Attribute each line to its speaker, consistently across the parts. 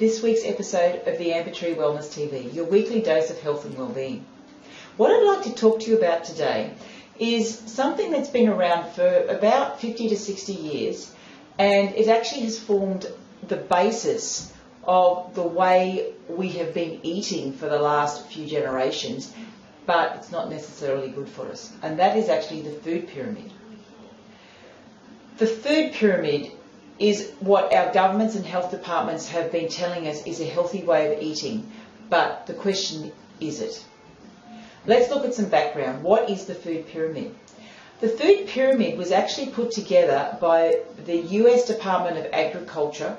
Speaker 1: this week's episode of the Amber Tree Wellness TV, your weekly dose of health and wellbeing. What I'd like to talk to you about today is something that's been around for about 50 to 60 years, and it actually has formed the basis of the way we have been eating for the last few generations, but it's not necessarily good for us, and that is actually the food pyramid. The food pyramid is what our governments and health departments have been telling us is a healthy way of eating, but the question is it? Let's look at some background. What is the food pyramid? The food pyramid was actually put together by the US Department of Agriculture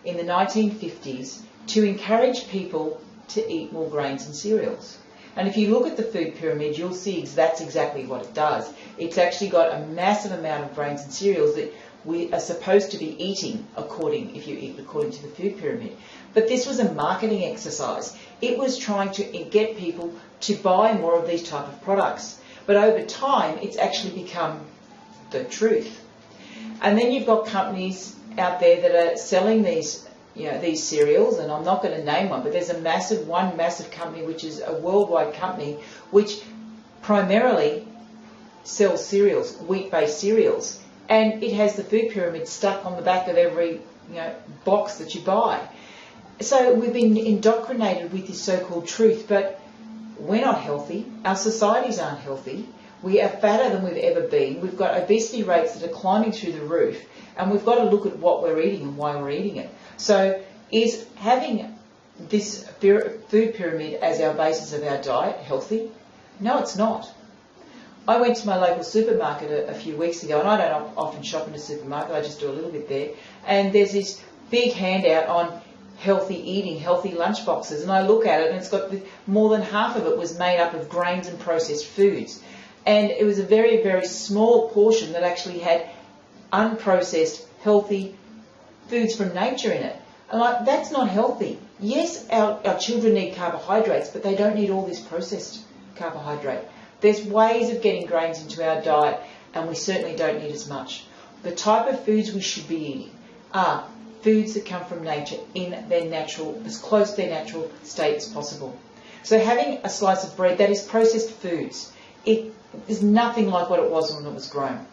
Speaker 1: in the 1950s to encourage people to eat more grains and cereals. And if you look at the food pyramid, you'll see that's exactly what it does. It's actually got a massive amount of grains and cereals that we are supposed to be eating if you eat according to the food pyramid. But this was a marketing exercise. It was trying to get people to buy more of these type of products. But over time, it's actually become the truth. And then you've got companies out there that are selling these cereals, and I'm not going to name one, but there's one massive company which is a worldwide company which primarily sells cereals, wheat-based cereals, and it has the food pyramid stuck on the back of every box that you buy. So we've been indoctrinated with this so-called truth, but we're not healthy. Our societies aren't healthy. We are fatter than we've ever been. We've got obesity rates that are climbing through the roof, and we've got to look at what we're eating and why we're eating it. So is having this food pyramid as our basis of our diet healthy? No, it's not. I went to my local supermarket a few weeks ago, and I don't often shop in a supermarket, I just do a little bit there, and there's this big handout on healthy eating, healthy lunch boxes, and I look at it and it's got more than half of it was made up of grains and processed foods. And it was a very, very small portion that actually had unprocessed, healthy foods from nature in it. And that's not healthy. Yes, our children need carbohydrates, but they don't need all this processed carbohydrate. There's ways of getting grains into our diet, and we certainly don't need as much. The type of foods we should be eating are foods that come from nature in their natural, as close to their natural state as possible. So having a slice of bread that is processed foods, it is nothing like what it was when it was grown.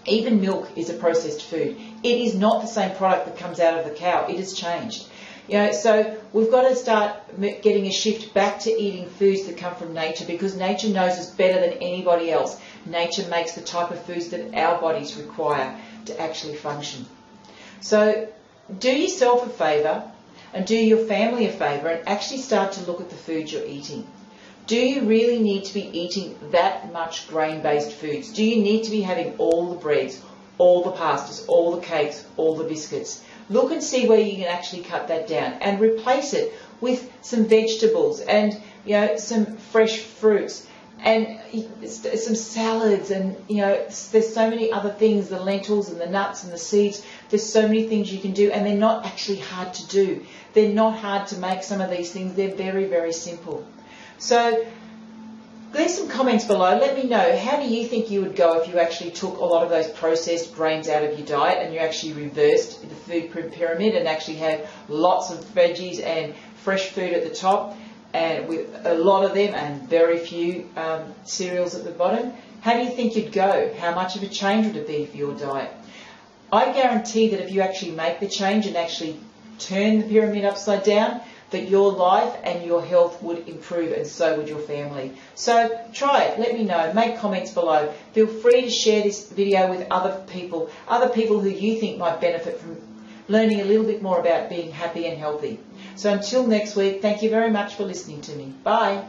Speaker 1: Even milk is a processed food. It is not the same product that comes out of the cow. It has changed. So we've got to start getting a shift back to eating foods that come from nature, because nature knows us better than anybody else. Nature makes the type of foods that our bodies require to actually function. So do yourself a favour and do your family a favour and actually start to look at the food you're eating. Do you really need to be eating that much grain-based foods? Do you need to be having all the breads, all the pastas, all the cakes, all the biscuits? Look and see where you can actually cut that down and replace it with some vegetables and some fresh fruits and some salads, and there's so many other things, the lentils and the nuts and the seeds. There's so many things you can do, and they're not actually hard to do. They're not hard to make, some of these things. They're very, very simple. So leave some comments below. Let me know, how do you think you would go if you actually took a lot of those processed grains out of your diet and you actually reversed the food pyramid and actually had lots of veggies and fresh food at the top, and with a lot of them and very few cereals at the bottom? How do you think you'd go? How much of a change would it be for your diet? I guarantee that if you actually make the change and actually turn the pyramid upside down, that your life and your health would improve, and so would your family. So try it, let me know, make comments below. Feel free to share this video with other people who you think might benefit from learning a little bit more about being happy and healthy. So until next week, thank you very much for listening to me. Bye.